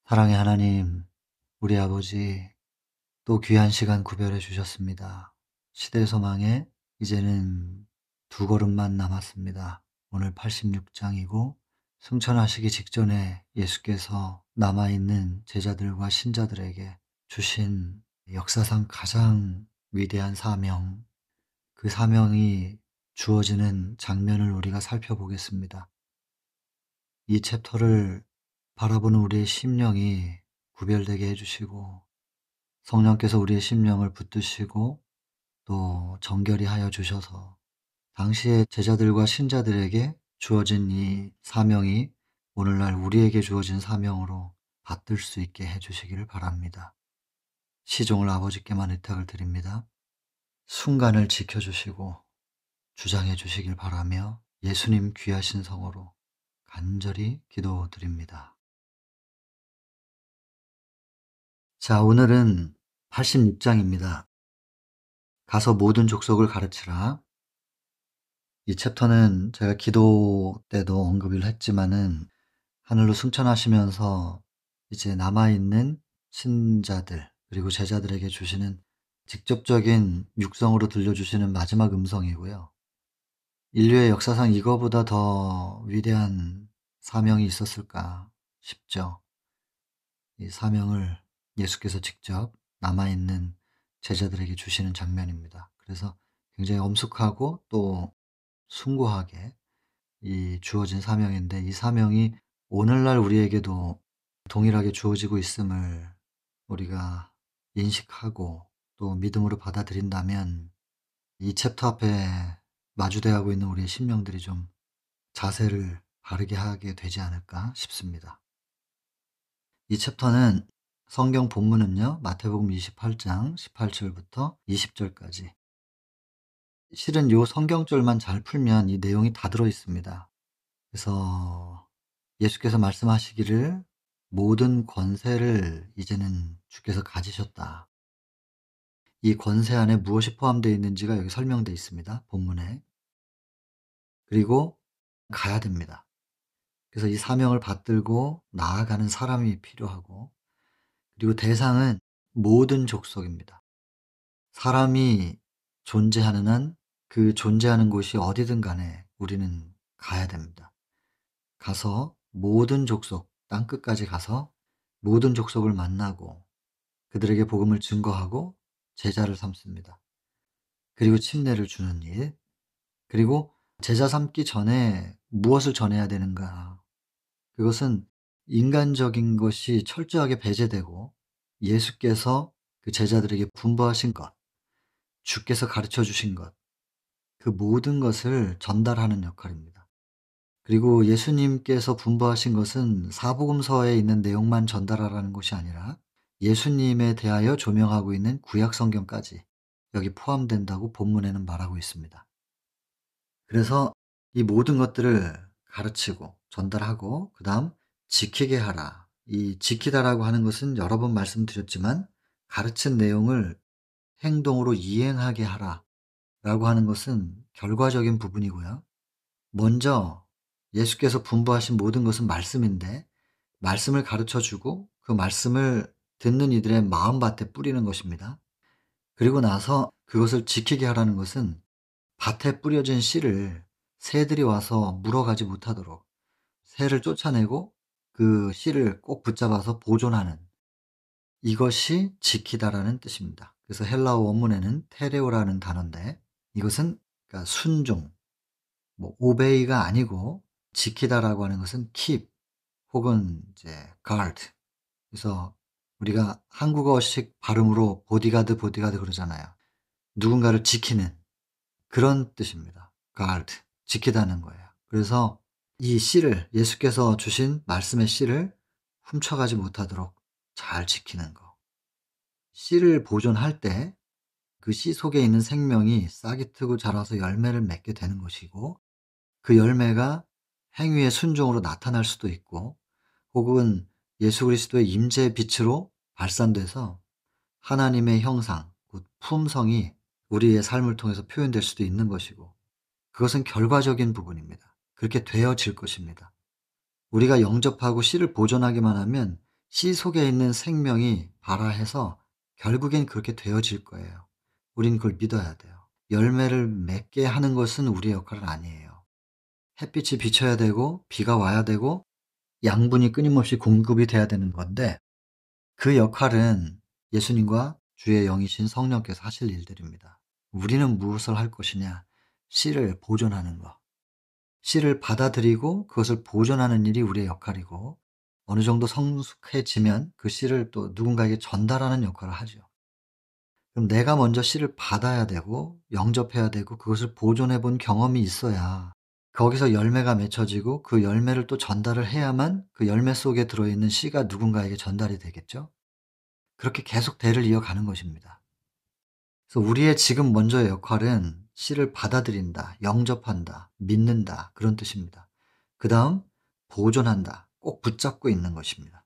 사랑의 하나님, 우리 아버지, 또 귀한 시간 구별해 주셨습니다. 시대 소망에 이제는 두 걸음만 남았습니다. 오늘 86장이고 승천하시기 직전에 예수께서 남아있는 제자들과 신자들에게 주신 역사상 가장 위대한 사명, 그 사명이 주어지는 장면을 우리가 살펴보겠습니다. 이 챕터를 바라보는 우리의 심령이 구별되게 해주시고 성령께서 우리의 심령을 붙드시고 또 정결히 하여 주셔서 당시의 제자들과 신자들에게 주어진 이 사명이 오늘날 우리에게 주어진 사명으로 받들 수 있게 해주시기를 바랍니다. 시종을 아버지께만 의탁을 드립니다. 순간을 지켜주시고 주장해 주시길 바라며 예수님 귀하신 성으로 간절히 기도드립니다. 자, 오늘은 86장입니다. 가서 모든 족속을 가르치라. 이 챕터는 제가 기도 때도 언급을 했지만은 하늘로 승천하시면서 이제 남아있는 신자들 그리고 제자들에게 주시는 직접적인 육성으로 들려주시는 마지막 음성이고요. 인류의 역사상 이거보다 더 위대한 사명이 있었을까 싶죠. 이 사명을 예수께서 직접 남아있는 제자들에게 주시는 장면입니다. 그래서 굉장히 엄숙하고 또 숭고하게 이 주어진 사명인데 이 사명이 오늘날 우리에게도 동일하게 주어지고 있음을 우리가 인식하고 또 믿음으로 받아들인다면 이 챕터 앞에 마주대하고 있는 우리의 심령들이 좀 자세를 바르게 하게 되지 않을까 싶습니다. 이 챕터는 성경 본문은요. 마태복음 28장 18절부터 20절까지. 실은 요 성경절만 잘 풀면 이 내용이 다 들어 있습니다. 그래서 예수께서 말씀하시기를 모든 권세를 이제는 주께서 가지셨다. 이 권세 안에 무엇이 포함되어 있는지가 여기 설명되어 있습니다. 본문에. 그리고 가야 됩니다. 그래서 이 사명을 받들고 나아가는 사람이 필요하고 그리고 대상은 모든 족속입니다. 사람이 존재하는 한 그 존재하는 곳이 어디든 간에 우리는 가야 됩니다. 가서 모든 족속, 땅끝까지 가서 모든 족속을 만나고 그들에게 복음을 증거하고 제자를 삼습니다. 그리고 침례를 주는 일, 그리고 제자 삼기 전에 무엇을 전해야 되는가? 그것은 인간적인 것이 철저하게 배제되고 예수께서 그 제자들에게 분부하신 것, 주께서 가르쳐 주신 것, 그 모든 것을 전달하는 역할입니다. 그리고 예수님께서 분부하신 것은 사복음서에 있는 내용만 전달하라는 것이 아니라 예수님에 대하여 조명하고 있는 구약 성경까지 여기 포함된다고 본문에는 말하고 있습니다. 그래서 이 모든 것들을 가르치고 전달하고 그다음 지키게 하라. 이 지키다라고 하는 것은 여러 번 말씀드렸지만 가르친 내용을 행동으로 이행하게 하라라고 하는 것은 결과적인 부분이고요. 먼저 예수께서 분부하신 모든 것은 말씀인데 말씀을 가르쳐 주고 그 말씀을 듣는 이들의 마음밭에 뿌리는 것입니다. 그리고 나서 그것을 지키게 하라는 것은 밭에 뿌려진 씨를 새들이 와서 물어가지 못하도록 새를 쫓아내고 그 씨를 꼭 붙잡아서 보존하는 이것이 지키다라는 뜻입니다. 그래서 헬라어 원문에는 테레오라는 단어인데 이것은 그러니까 순종, 뭐 obey가 아니고 지키다라고 하는 것은 keep 혹은 이제 guard. 그래서 우리가 한국어식 발음으로 보디가드 그러잖아요. 누군가를 지키는 그런 뜻입니다. guard, 지키다는 거예요. 그래서 이 씨를 예수께서 주신 말씀의 씨를 훔쳐가지 못하도록 잘 지키는 거. 씨를 보존할 때 그 씨 속에 있는 생명이 싹이 트고 자라서 열매를 맺게 되는 것이고 그 열매가 행위의 순종으로 나타날 수도 있고 혹은 예수 그리스도의 임재의 빛으로 발산돼서 하나님의 형상, 곧 품성이 우리의 삶을 통해서 표현될 수도 있는 것이고 그것은 결과적인 부분입니다. 그렇게 되어질 것입니다. 우리가 영접하고 씨를 보존하기만 하면 씨 속에 있는 생명이 발화해서 결국엔 그렇게 되어질 거예요. 우린 그걸 믿어야 돼요. 열매를 맺게 하는 것은 우리의 역할은 아니에요. 햇빛이 비쳐야 되고 비가 와야 되고 양분이 끊임없이 공급이 돼야 되는 건데 그 역할은 예수님과 주의 영이신 성령께서 하실 일들입니다. 우리는 무엇을 할 것이냐? 씨를 보존하는 것. 씨를 받아들이고 그것을 보존하는 일이 우리의 역할이고 어느 정도 성숙해지면 그 씨를 또 누군가에게 전달하는 역할을 하죠. 그럼 내가 먼저 씨를 받아야 되고 영접해야 되고 그것을 보존해 본 경험이 있어야 거기서 열매가 맺혀지고 그 열매를 또 전달을 해야만 그 열매 속에 들어있는 씨가 누군가에게 전달이 되겠죠. 그렇게 계속 대를 이어가는 것입니다. 그래서 우리의 지금 먼저의 역할은 씨를 받아들인다, 영접한다, 믿는다 그런 뜻입니다. 그다음 보존한다, 꼭 붙잡고 있는 것입니다.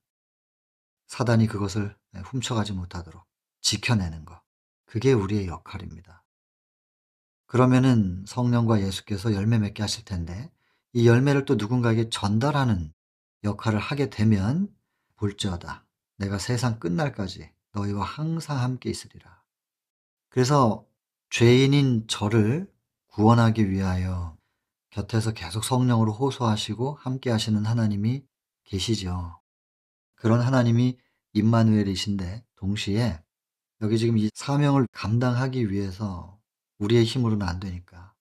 사단이 그것을 훔쳐가지 못하도록 지켜내는 것. 그게 우리의 역할입니다. 그러면은 성령과 예수께서 열매 맺게 하실 텐데 이 열매를 또 누군가에게 전달하는 역할을 하게 되면 볼지어다 내가 세상 끝날까지 너희와 항상 함께 있으리라. 그래서 죄인인 저를 구원하기 위하여 곁에서 계속 성령으로 호소하시고 함께 하시는 하나님이 계시죠. 그런 하나님이 임마누엘이신데 동시에 여기 지금 이 사명을 감당하기 위해서 우리의 힘으로는 안 되니까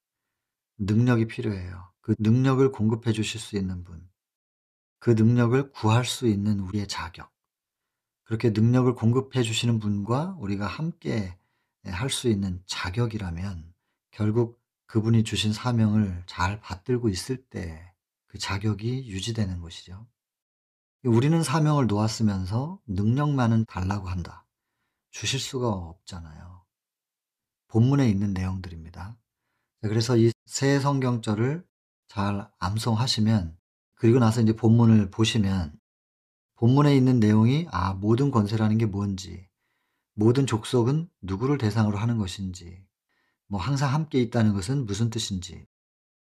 능력이 필요해요. 그 능력을 공급해 주실 수 있는 분, 그 능력을 구할 수 있는 우리의 자격, 그렇게 능력을 공급해 주시는 분과 우리가 함께 할 수 있는 자격이라면 결국 그분이 주신 사명을 잘 받들고 있을 때 그 자격이 유지되는 것이죠. 우리는 사명을 놓았으면서 능력만은 달라고 한다. 주실 수가 없잖아요. 본문에 있는 내용들입니다. 그래서 이 새 성경절을 잘 암송하시면 그리고 나서 이제 본문을 보시면 본문에 있는 내용이 모든 권세라는 게 뭔지, 모든 족속은 누구를 대상으로 하는 것인지, 뭐 항상 함께 있다는 것은 무슨 뜻인지,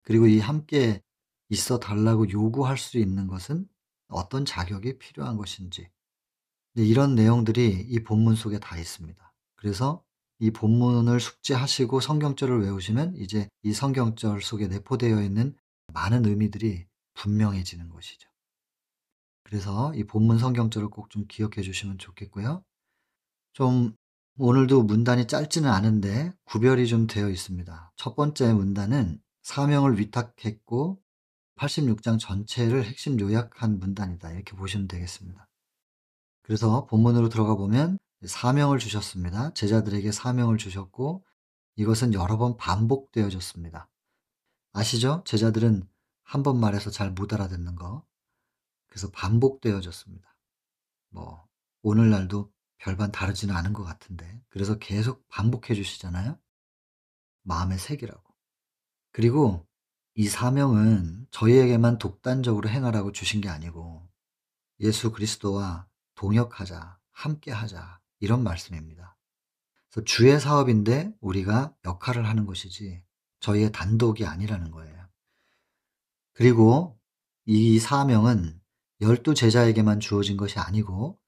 그리고 이 함께 있어 달라고 요구할 수 있는 것은 어떤 자격이 필요한 것인지 이런 내용들이 이 본문 속에 다 있습니다. 그래서 이 본문을 숙지하시고 성경절을 외우시면 이제 이 성경절 속에 내포되어 있는 많은 의미들이 분명해지는 것이죠. 그래서 이 본문 성경절을 꼭 좀 기억해 주시면 좋겠고요. 좀 오늘도 문단이 짧지는 않은데 구별이 좀 되어 있습니다. 첫 번째 문단은 사명을 위탁했고 86장 전체를 핵심 요약한 문단이다. 이렇게 보시면 되겠습니다. 그래서 본문으로 들어가 보면 사명을 주셨습니다. 제자들에게 사명을 주셨고 이것은 여러 번 반복되어졌습니다. 아시죠? 제자들은 한 번 말해서 잘 못 알아듣는 거. 그래서 반복되어졌습니다. 뭐 오늘날도 별반 다르지는 않은 것 같은데 그래서 계속 반복해 주시잖아요. 마음에 새기라고. 그리고 이 사명은 저희에게만 독단적으로 행하라고 주신 게 아니고 예수 그리스도와 동역하자, 함께하자 이런 말씀입니다. 그래서 주의 사업인데 우리가 역할을 하는 것이지 저희의 단독이 아니라는 거예요. 그리고 이 사명은 12 제자에게만 주어진 것이 아니고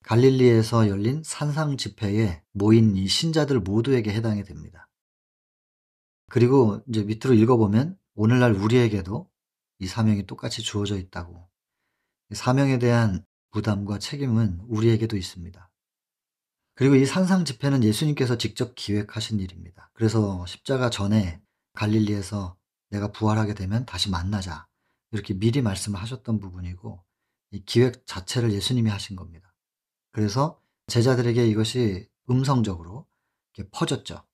갈릴리에서 열린 산상 집회에 모인 이 신자들 모두에게 해당이 됩니다. 그리고 이제 밑으로 읽어보면 오늘날 우리에게도 이 사명이 똑같이 주어져 있다고. 사명에 대한 부담과 책임은 우리에게도 있습니다. 그리고 이 산상 집회는 예수님께서 직접 기획하신 일입니다. 그래서 십자가 전에 갈릴리에서 내가 부활하게 되면 다시 만나자. 이렇게 미리 말씀을 하셨던 부분이고 이 기획 자체를 예수님이 하신 겁니다. 그래서 제자들에게 이것이 음성적으로 이렇게 퍼졌죠.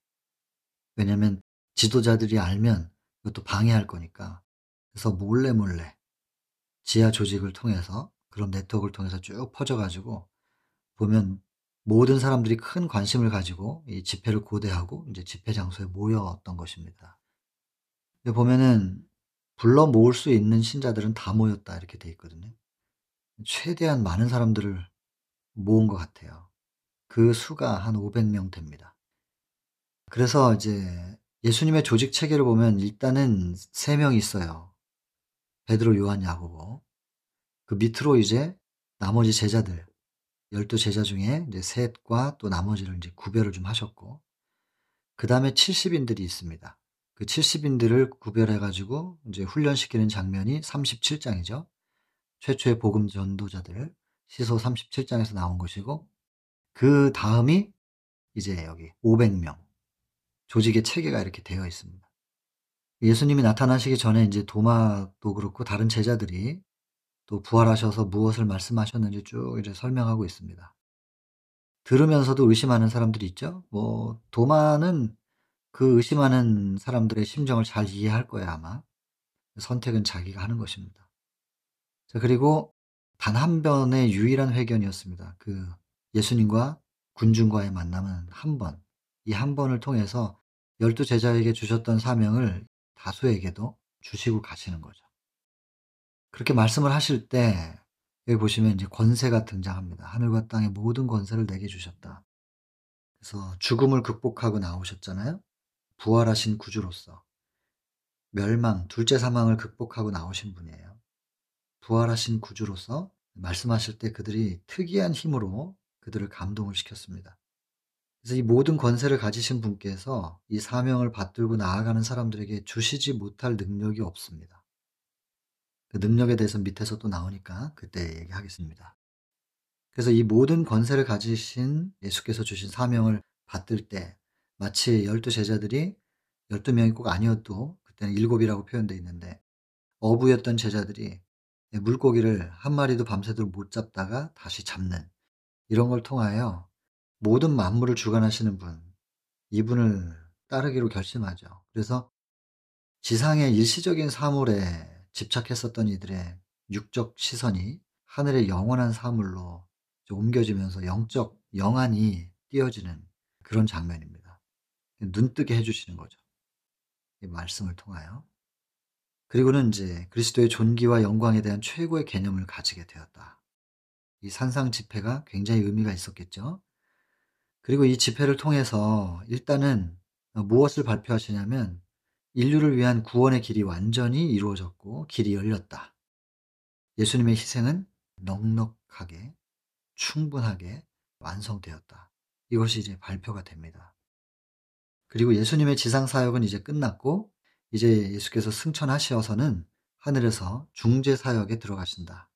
왜냐하면 지도자들이 알면 이것도 방해할 거니까. 그래서 몰래 몰래 지하 조직을 통해서 그런 네트워크를 통해서 쭉 퍼져가지고 보면 모든 사람들이 큰 관심을 가지고 이 집회를 고대하고 이제 집회 장소에 모였던 것입니다. 근데 보면은 불러 모을 수 있는 신자들은 다 모였다 이렇게 돼 있거든요. 최대한 많은 사람들을 모은 것 같아요. 그 수가 한 500명 됩니다. 그래서 이제 예수님의 조직 체계를 보면 일단은 3명이 있어요. 베드로, 요한, 야고보. 그 밑으로 이제 나머지 제자들 12 제자 중에 이제 셋과 또 나머지를 이제 구별을 좀 하셨고, 그다음에 70 인들이 있습니다. 그 70 인들을 구별해 가지고 인제 훈련시키는 장면이 37 장이죠. 최초의 복음 전도자들 시소 37 장에서 나온 것이고, 그다음이 이제 여기 500명 조직의 체계가 이렇게 되어 있습니다. 예수님이 나타나시기 전에 인제 도마도 그렇고 다른 제자들이 또 부활하셔서 무엇을 말씀하셨는지 쭉 이제 설명하고 있습니다. 들으면서도 의심하는 사람들이 있죠. 뭐 도마는 그 의심하는 사람들의 심정을 잘 이해할 거예요 아마. 선택은 자기가 하는 것입니다. 자, 그리고 단 한 번의 유일한 회견이었습니다. 그 예수님과 군중과의 만남은 한 번. 이 한 번을 통해서 12 제자에게 주셨던 사명을 다수에게도 주시고 가시는 거죠. 그렇게 말씀을 하실 때 여기 보시면 이제 권세가 등장합니다. "하늘과 땅의 모든 권세를 내게 주셨다." 그래서 죽음을 극복하고 나오셨잖아요. 부활하신 구주로서 멸망, 둘째 사망을 극복하고 나오신 분이에요. 부활하신 구주로서 말씀하실 때 그들이 특이한 힘으로 그들을 감동을 시켰습니다. 그래서 이 모든 권세를 가지신 분께서 이 사명을 받들고 나아가는 사람들에게 주시지 못할 능력이 없습니다. 그 능력에 대해서 밑에서 또 나오니까 그때 얘기하겠습니다. 그래서 이 모든 권세를 가지신 예수께서 주신 사명을 받들 때 마치 12 제자들이 12 명이 꼭 아니어도 그때는 7 이라고 표현되어 있는데, 어부였던 제자들이 물고기를 한 마리도 밤새도록 못 잡다가 다시 잡는, 이런 걸 통하여 모든 만물을 주관하시는 분, 이분을 따르기로 결심하죠. 그래서 지상의 일시적인 사물에 집착했었던 이들의 육적 시선이 하늘의 영원한 사물로 이제 옮겨지면서 영적 영안이 띄어지는 그런 장면입니다. 눈뜨게 해 주시는 거죠, 이 말씀을 통하여. 그리고는 인제 그리스도의 존귀와 영광에 대한 최고의 개념을 가지게 되었다. 이 산상 집회가 굉장히 의미가 있었겠죠. 그리고 이 집회를 통해서 일단은 무엇을 발표하시냐면 인류를 위한 구원의 길이 완전히 이루어졌고 길이 열렸다. 예수님의 희생은 넉넉하게 충분하게 완성되었다. 이것이 이제 발표가 됩니다. 그리고 예수님의 지상 사역은 이제 끝났고 이제 예수께서 승천하시어서는 하늘에서 중재 사역에 들어가신다.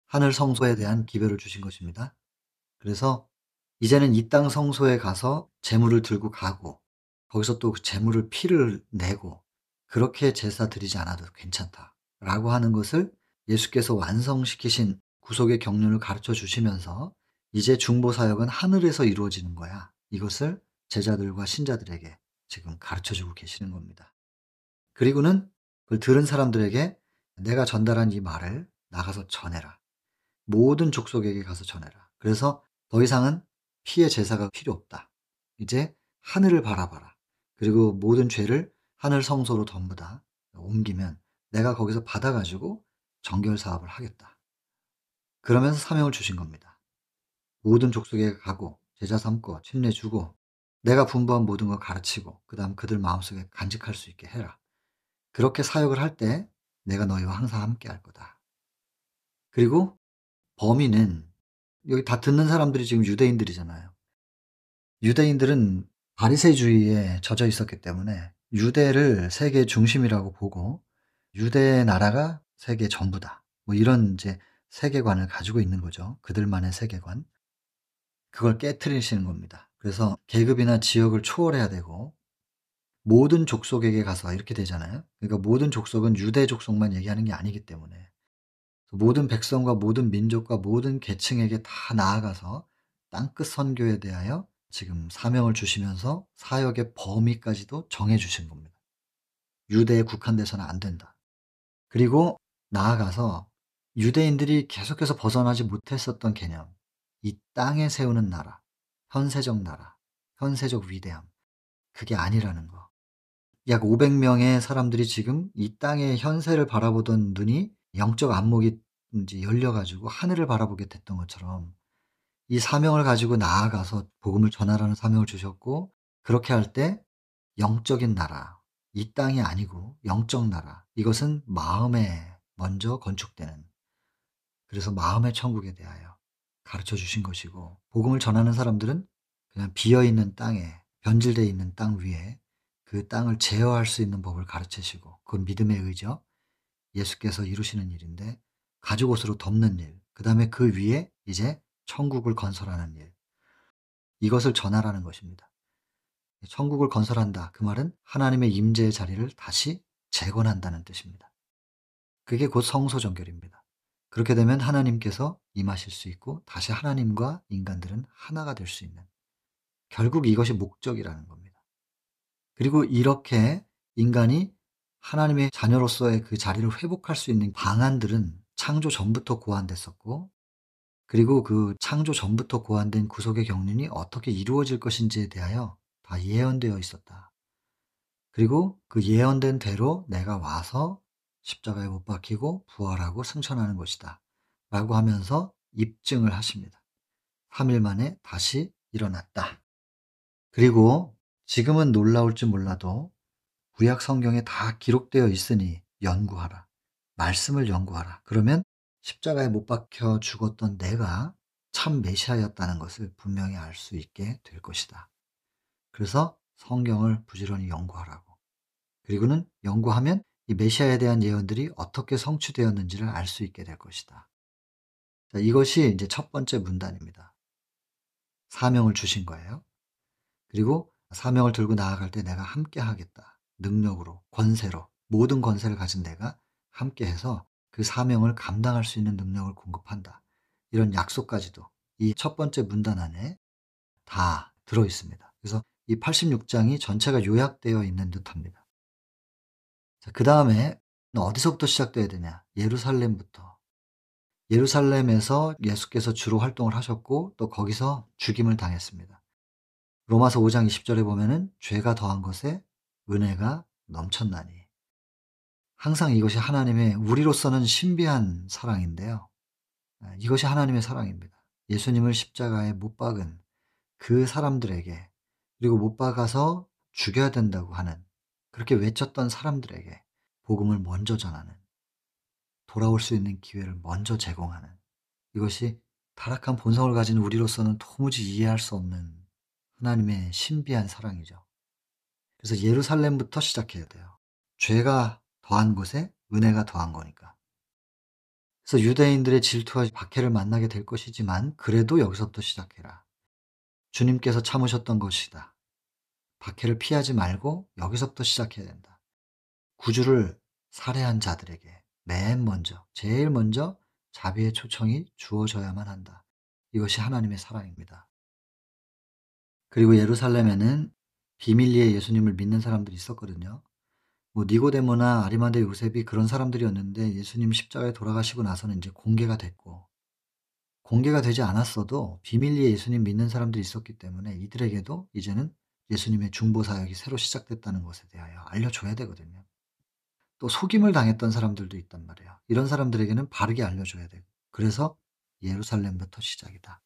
하늘 성소에 대한 기별을 주신 것입니다. 그래서 이제는 이 땅 성소에 가서 제물을 들고 가고 거기서 또 그 제물을 피를 내고 그렇게 제사 드리지 않아도 괜찮다라고 하는 것을 예수께서 완성시키신 구속의 경륜을 가르쳐 주시면서 이제 중보 사역은 하늘에서 이루어지는 거야. 이것을 제자들과 신자들에게 지금 가르쳐 주고 계시는 겁니다. 그리고는 그걸 들은 사람들에게 내가 전달한 이 말을 나가서 전해라. 모든 족속에게 가서 전해라. 그래서 더 이상은 피의 제사가 필요 없다. 이제 하늘을 바라봐라. 그리고 모든 죄를 하늘 성소로 전부 다 옮기면 내가 거기서 받아 가지고 정결 사업을 하겠다. 그러면서 사명을 주신 겁니다. 모든 족속에 가고 제자 삼고 침례 주고 내가 분부한 모든 걸 가르치고 그다음 그들 마음속에 간직할 수 있게 해라. 그렇게 사역을 할 때 내가 너희와 항상 함께 할 거다. 그리고 범인은 여기 다 듣는 사람들이 지금 유대인들이잖아요. 유대인들은 바리새주의에 젖어 있었기 때문에 유대를 세계의 중심이라고 보고 '유대 나라가 세계 전부다.' 뭐 이런 이제 세계관을 가지고 있는 거죠. 그들만의 세계관. 그걸 깨트리시는 겁니다. 그래서 계급이나 지역을 초월해야 되고 모든 족속에게 가서 이렇게 되잖아요. 그러니까 모든 족속은 유대 족속만 얘기하는 게 아니기 때문에 모든 백성과 모든 민족과 모든 계층에게 다 나아가서 땅끝 선교에 대하여 지금 사명을 주시면서 사역의 범위까지도 정해 주신 겁니다. 유대에 국한돼서는 안 된다. 그리고 나아가서 유대인들이 계속해서 벗어나지 못했었던 개념, 이 땅에 세우는 나라, 현세적 나라, 현세적 위대함, 그게 아니라는 거. 약 500 명의 사람들이 지금 이 땅의 현세를 바라보던 눈이 영적 안목이 인제 열려 가지고 하늘을 바라보게 됐던 것처럼 이 사명을 가지고 나아가서 복음을 전하라는 사명을 주셨고, 그렇게 할 때 영적인 나라, 이 땅이 아니고 영적 나라, 이것은 마음에 먼저 건축되는, 그래서 마음의 천국에 대하여 가르쳐 주신 것이고, 복음을 전하는 사람들은 그냥 비어 있는 땅에, 변질되어 있는 땅 위에 그 땅을 제어할 수 있는 법을 가르치시고, 그건 믿음의 의죠. 예수께서 이루시는 일인데, 가죽옷으로 덮는 일, 그다음에 그 위에 이제 천국을 건설하는 일, 이것을 전하라는 것입니다. 천국을 건설한다. 그 말은 하나님의 임재의 자리를 다시 재건한다는 뜻입니다. 그게 곧 성소정결입니다. 그렇게 되면 하나님께서 임하실 수 있고 다시 하나님과 인간들은 하나가 될 수 있는, 결국 이것이 목적이라는 겁니다. 그리고 이렇게 인간이 하나님의 자녀로서의 그 자리를 회복할 수 있는 방안들은 창조 전부터 고안됐었고, 그리고 그 창조 전부터 고안된 구속의 경륜이 어떻게 이루어질 것인지에 대하여 다 예언되어 있었다. 그리고 그 예언된 대로 내가 와서 십자가에 못 박히고 부활하고 승천하는 것이다 라고 하면서 입증을 하십니다. 3일 만에 다시 일어났다. 그리고 지금은 놀라울지 몰라도 구약 성경에 다 기록되어 있으니 연구하라. 말씀을 연구하라. 그러면 십자가에 못 박혀 죽었던 내가 참 메시아였다는 것을 분명히 알 수 있게 될 것이다. 그래서 성경을 부지런히 연구하라고. 그리고는 연구하면 이 메시아에 대한 예언들이 어떻게 성취되었는지를 알 수 있게 될 것이다. 자, 이것이 이제 첫 번째 문단입니다. 사명을 주신 거예요. 그리고 사명을 들고 나아갈 때 내가 함께 하겠다. 능력으로, 권세로, 모든 권세를 가진 내가 함께해서 그 사명을 감당할 수 있는 능력을 공급한다. 이런 약속까지도 이 첫 번째 문단 안에 다 들어 있습니다. 그래서 이 86장이 전체가 요약되어 있는 듯합니다. 자, 그다음에 어디서부터 시작돼야 되냐? 예루살렘부터. 예루살렘에서 예수께서 주로 활동을 하셨고 또 거기서 죽임을 당했습니다. 로마서 5장 20절에 보면은 죄가 더한 것에 은혜가 넘쳤나니. 항상 이것이 하나님의 우리로서는 신비한 사랑인데요. 이것이 하나님의 사랑입니다. 예수님을 십자가에 못 박은 그 사람들에게, 그리고 못 박아서 죽여야 된다고 하는, 그렇게 외쳤던 사람들에게 복음을 먼저 전하는, 돌아올 수 있는 기회를 먼저 제공하는, 이것이 타락한 본성을 가진 우리로서는 도무지 이해할 수 없는 하나님의 신비한 사랑이죠. 그래서 예루살렘부터 시작해야 돼요. 죄가 더한 곳에 은혜가 더한 거니까. 그래서 유대인들의 질투와 박해를 만나게 될 것이지만 그래도 여기서부터 시작해라. 주님께서 참으셨던 것이다. 박해를 피하지 말고 여기서부터 시작해야 된다. 구주를 살해한 자들에게 맨 먼저, 제일 먼저 자비의 초청이 주어져야만 한다. 이것이 하나님의 사랑입니다. 그리고 예루살렘에는 비밀리에 예수님을 믿는 사람들이 있었거든요. 뭐 니고데모나 아리마대 요셉이 그런 사람들이었는데 예수님 십자가에 돌아가시고 나서는 이제 공개가 됐고, 공개가 되지 않았어도 비밀리에 예수님 믿는 사람들이 있었기 때문에 이들에게도 이제는 예수님의 중보 사역이 새로 시작됐다는 것에 대하여 알려줘야 되거든요. 또 속임을 당했던 사람들도 있단 말이에요. 이런 사람들에게는 바르게 알려줘야 되고. 그래서 예루살렘부터 시작이다.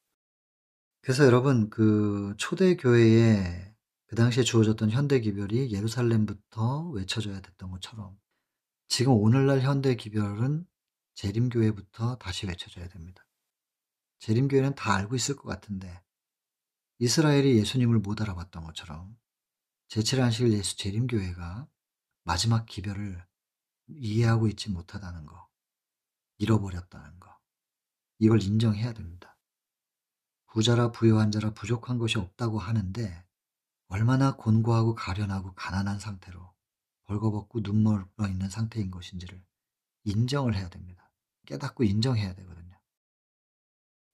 그래서 여러분, 그 초대 교회에 그 당시에 주어졌던 현대 기별이 예루살렘부터 외쳐져야 됐던 것처럼 지금 오늘날 현대 기별은 재림교회부터 다시 외쳐져야 됩니다. 재림교회는 다 알고 있을 것 같은데 이스라엘이 예수님을 못 알아봤던 것처럼 제7의 안식일 예수 재림교회가 마지막 기별을 이해하고 있지 못하다는 거, 잃어버렸다는 거, 이걸 인정해야 됩니다. 부자라 부유한 자라 부족한 것이 없다고 하는데 얼마나 곤고하고 가련하고 가난한 상태로 벌거벗고 눈멀어 있는 상태인 것인지를 인정을 해야 됩니다. 깨닫고 인정해야 되거든요.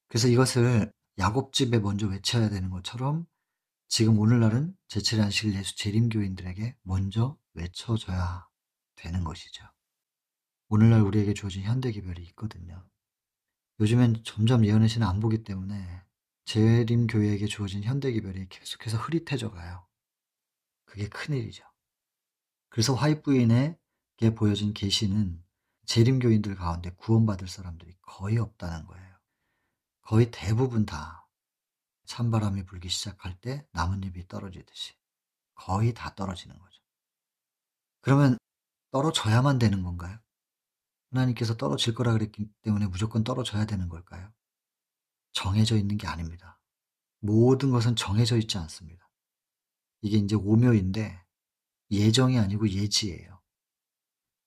그래서 이것을 야곱집에 먼저 외쳐야 되는 것처럼 지금 오늘날은 제7의 안식일 예수 재림교인들에게 먼저 외쳐져야 되는 것이죠. 오늘날 우리에게 주어진 현대기별이 있거든요. 요즘엔 점점 예언의 신을 안 보기 때문에 재림교회에게 주어진 현대기별이 계속해서 흐릿해져 가요. 그게 큰일이죠. 그래서 화이트부인에게 보여진 계시는 재림교인들 가운데 구원받을 사람들이 거의 없다는 거예요. 거의 대부분 다 찬바람이 불기 시작할 때 나뭇잎이 떨어지듯이 거의 다 떨어지는 거죠. 그러면 떨어져야만 되는 건가요? 하나님께서 떨어질 거라 그랬기 때문에 무조건 떨어져야 되는 걸까요? 정해져 있는 게 아닙니다. 모든 것은 정해져 있지 않습니다. 이게 인제 오묘인데 예정이 아니고 예지예요.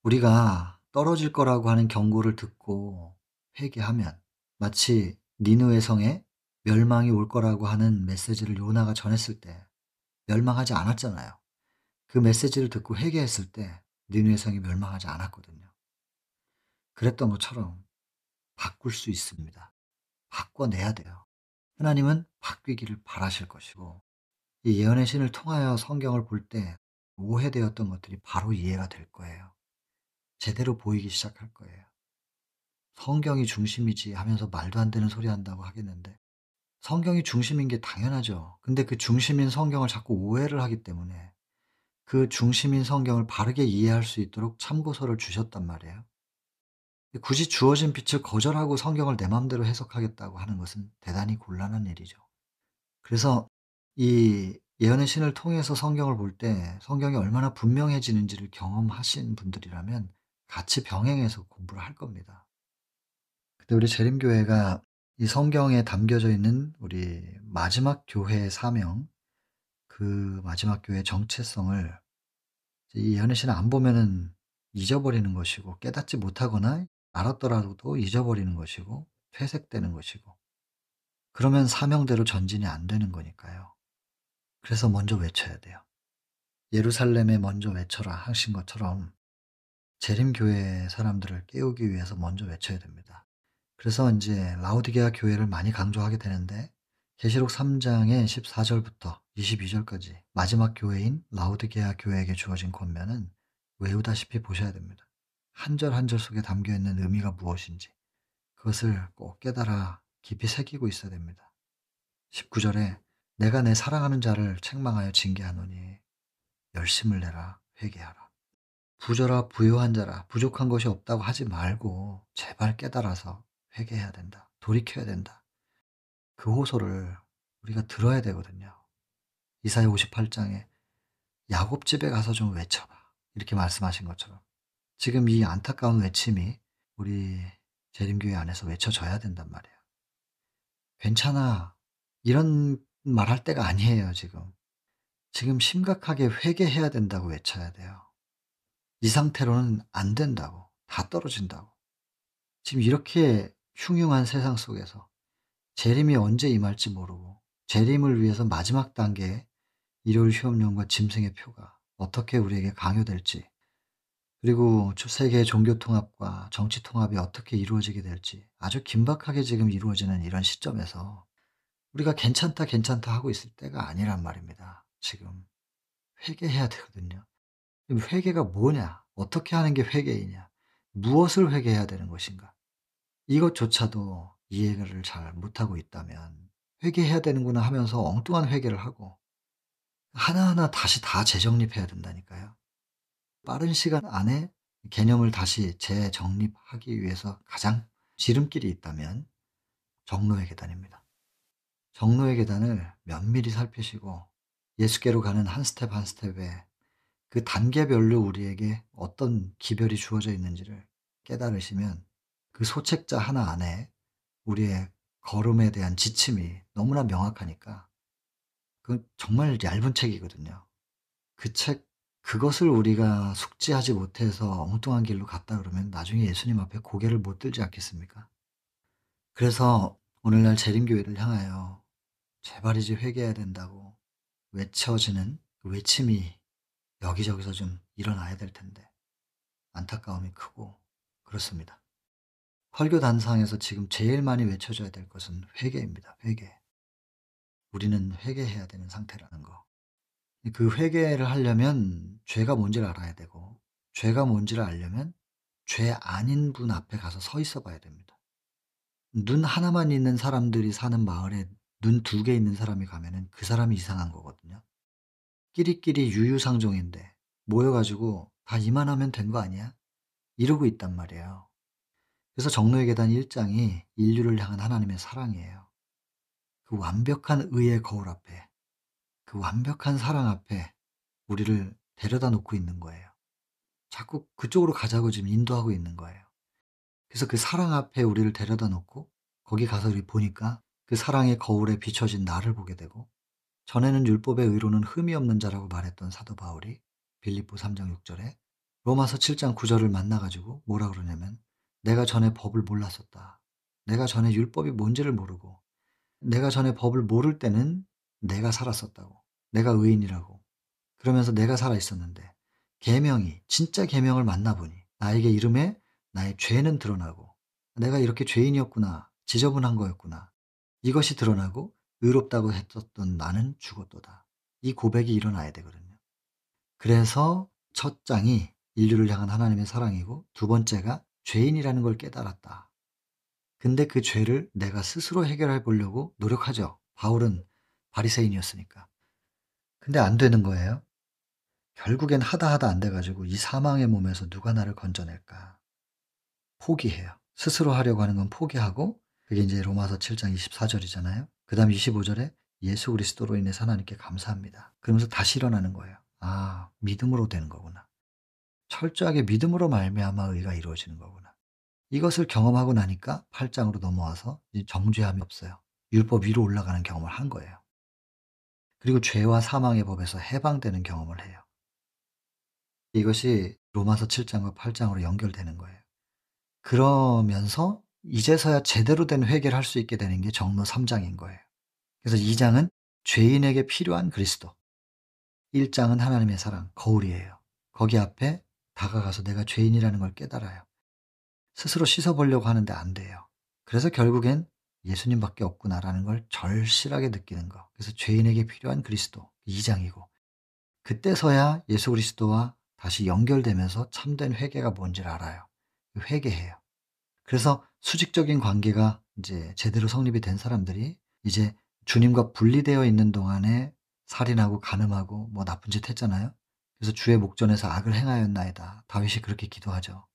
우리가 떨어질 거라고 하는 경고를 듣고 회개하면 마치 니느웨 성에 멸망이 올 거라고 하는 메시지를 요나가 전했을 때 멸망하지 않았잖아요. 그 메시지를 듣고 회개했을 때 니느웨 성이 멸망하지 않았거든요. 그랬던 것처럼 바꿀 수 있습니다. 바꿔내야 돼요. 하나님은 바뀌기를 바라실 것이고 이 예언의 신을 통하여 성경을 볼 때 오해되었던 것들이 바로 이해가 될 거예요. 제대로 보이기 시작할 거예요. 성경이 중심이지 하면서 말도 안 되는 소리 한다고 하겠는데 성경이 중심인 게 당연하죠. 근데 그 중심인 성경을 자꾸 오해를 하기 때문에 그 중심인 성경을 바르게 이해할 수 있도록 참고서를 주셨단 말이에요. 굳이 주어진 빛을 거절하고 성경을 내 맘대로 해석하겠다고 하는 것은 대단히 곤란한 일이죠. 그래서 이 예언의 신을 통해서 성경을 볼 때 성경이 얼마나 분명해지는지를 경험하신 분들이라면 같이 병행해서 공부를 할 겁니다. 근데 우리 재림교회가 이 성경에 담겨져 있는 우리 마지막 교회의 사명, 그 마지막 교회의 정체성을 이 예언의 신을 안 보면은 잊어버리는 것이고 깨닫지 못하거나 알았더라도 잊어버리는 것이고 퇴색되는 것이고 그러면 사명대로 전진이 안 되는 거니까요. 그래서 먼저 외쳐야 돼요. 예루살렘에 먼저 외쳐라 하신 것처럼 재림교회 사람들을 깨우기 위해서 먼저 외쳐야 됩니다. 그래서 인제 라오디게아 교회를 많이 강조하게 되는데 계시록 3 장의 14 절부터 22 절까지 마지막 교회인 라오디게아 교회에게 주어진 권면은 외우다시피 보셔야 됩니다. 한 절 한 절 속에 담겨 있는 의미가 무엇인지 그것을 꼭 깨달아 깊이 새기고 있어야 됩니다. 19 절에 "내가 내 사랑하는 자를 책망하여 징계하노니 열심을 내라 회개하라." 부자라 부유한 자라 부족한 것이 없다고 하지 말고 제발 깨달아서 회개해야 된다. 돌이켜야 된다. 그 호소를 우리가 들어야 되거든요. 이사야 58 장에 "야곱 집에 가서 좀 외쳐 봐." 이렇게 말씀하신 것처럼 지금 이 안타까운 외침이 우리 재림교회 안에서 외쳐져야 된단 말이에요. "괜찮아." 이런 말할 때가 아니에요 지금. 지금 심각하게 회개해야 된다고 외쳐야 돼요. 이 상태로는 안 된다고. 다 떨어진다고. 지금 이렇게 흉흉한 세상 속에서 재림이 언제 임할지 모르고 재림을 위해서 마지막 단계에 일요일 휴업용과 짐승의 표가 어떻게 우리에게 강요될지 그리고 세계의 종교 통합과 정치 통합이 어떻게 이루어지게 될지 아주 긴박하게 지금 이루어지는 이런 시점에서 우리가 괜찮다, 괜찮다 하고 있을 때가 아니란 말입니다. 지금 회개해야 되거든요. 그럼 회개가 뭐냐? 어떻게 하는 게 회개이냐? 무엇을 회개해야 되는 것인가? 이것조차도 이해를 잘 못하고 있다면 '회개해야 되는구나.' 하면서 엉뚱한 회개를 하고 하나하나 다시 다 재정립해야 된다니까요. 빠른 시간 안에 개념을 다시 재정립하기 위해서 가장 지름길이 있다면 정로의 계단입니다. 정로의 계단을 면밀히 살피시고 예수께로 가는 한 스텝 한 스텝에 그 단계별로 우리에게 어떤 기별이 주어져 있는지를 깨달으시면 그 소책자 하나 안에 우리의 걸음에 대한 지침이 너무나 명확하니까 그 정말 얇은 책이거든요. 그 책 그것을 우리가 숙지하지 못해서 엉뚱한 길로 갔다 그러면 나중에 예수님 앞에 고개를 못 들지 않겠습니까? 그래서 오늘날 재림교회를 향하여 "제발이지 회개해야 된다."고 외쳐지는 그 외침이 여기저기서 좀 일어나야 될 텐데 안타까움이 크고 그렇습니다. 설교 단상에서 지금 제일 많이 외쳐져야 될 것은 회개입니다. 회개. 우리는 회개해야 되는 상태라는 거. 그 회개를 하려면 죄가 뭔지를 알아야 되고 죄가 뭔지를 알려면 죄 아닌 분 앞에 가서 서 있어 봐야 됩니다. 눈 하나만 있는 사람들이 사는 마을에 눈 두 개 있는 사람이 가면은 그 사람이 이상한 거거든요. 끼리끼리 유유상종인데 모여 가지고 "다 이만하면 된 거 아니야?" 이러고 있단 말이에요. 그래서 정노의 계단 1 장이 인류를 향한 하나님의 사랑이에요. 그 완벽한 의의 거울 앞에 그 완벽한 사랑 앞에 우리를 데려다 놓고 있는 거예요. 자꾸 그쪽으로 가자고 지금 인도하고 있는 거예요. 그래서 그 사랑 앞에 우리를 데려다 놓고 거기 가서 우리 보니까 그 사랑의 거울에 비춰진 나를 보게 되고, 전에는 율법의 의로는 흠이 없는 자라고 말했던 사도 바울이 빌립보 3장 6절에 로마서 7장 9절을 만나 가지고 뭐라 그러냐면, 내가 전에 법을 몰랐었다. 내가 전에 율법이 뭔지를 모르고, 내가 전에 법을 모를 때는 내가 살았었다고. 내가 의인이라고. 그러면서 내가 살아 있었는데, 계명이 진짜 계명을 만나 보니 나에게 이름에 나의 죄는 드러나고, 내가 이렇게 죄인이었구나. 지저분한 거였구나. 이것이 드러나고 의롭다고 했었던 나는 죽었도다. 이 고백이 일어나야 되거든요. 그래서 첫 장이 인류를 향한 하나님의 사랑이고, 두 번째가 죄인이라는 걸 깨달았다. 근데 그 죄를 내가 스스로 해결해 보려고 노력하죠. 바울은 바리새인이었으니까. 근데 안 되는 거예요. 결국엔 하다 하다 안 돼 가지고 이 사망의 몸에서 누가 나를 건져낼까? 포기해요. 스스로 하려고 하는 건 포기하고, 그게 이제 로마서 7장 24절이잖아요. 그다음 25절에 예수 그리스도로 인해서 하나님께 감사합니다. 그러면서 다시 일어나는 거예요. 아, 믿음으로 되는 거구나. 철저하게 믿음으로 말미암아 의가 이루어지는 거구나. 이것을 경험하고 나니까 8장으로 넘어와서 이제 정죄함이 없어요. 율법 위로 올라가는 경험을 한 거예요. 그리고 죄와 사망의 법에서 해방되는 경험을 해요. 이것이 로마서 7장과 8장으로 연결되는 거예요. 그러면서 이제서야 제대로 된 회개를 할 수 있게 되는 게 정로 3장인 거예요. 그래서 2장은 죄인에게 필요한 그리스도, 1장은 하나님의 사랑, 거울이에요. 거기 앞에 다가가서 내가 죄인이라는 걸 깨달아요. 스스로 씻어보려고 하는데 안 돼요. 그래서 결국엔 예수님밖에 없구나라는 걸 절실하게 느끼는 거. 그래서 죄인에게 필요한 그리스도, 2장이고, 그때서야 예수 그리스도와 다시 연결되면서 참된 회개가 뭔지를 알아요. 회개해요. 그래서 수직적인 관계가 이제 제대로 성립이 된 사람들이 이제 주님과 분리되어 있는 동안에 살인하고 간음하고 뭐 나쁜 짓 했잖아요. 그래서 주의 목전에서 악을 행하였나이다. 다윗이 그렇게 기도하죠.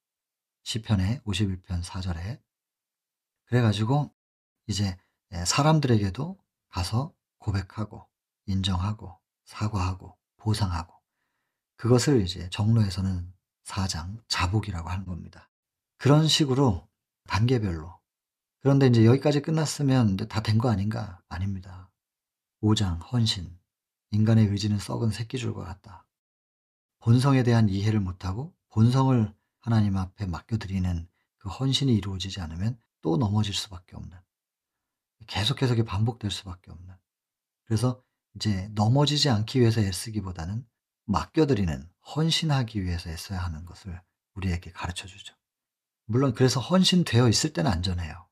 시편에 51편 4절에. 그래 가지고 이제 사람들에게도 가서 고백하고 인정하고 사과하고 보상하고, 그것을 이제 정로에서는 4장 자복이라고 하는 겁니다. 그런 식으로 단계별로. 그런데 이제 여기까지 끝났으면 다 된 거 아닌가? 아닙니다. 5장 헌신. 인간의 의지는 썩은 새끼줄과 같다. 본성에 대한 이해를 못하고 본성을 하나님 앞에 맡겨드리는 그 헌신이 이루어지지 않으면 또 넘어질 수밖에 없는, 계속해서 이게 반복될 수밖에 없는. 그래서 이제 넘어지지 않기 위해서 애쓰기보다는 맡겨드리는, 헌신하기 위해서 애써야 하는 것을 우리에게 가르쳐 주죠. 물론 그래서 헌신되어 있을 때는 안전해요.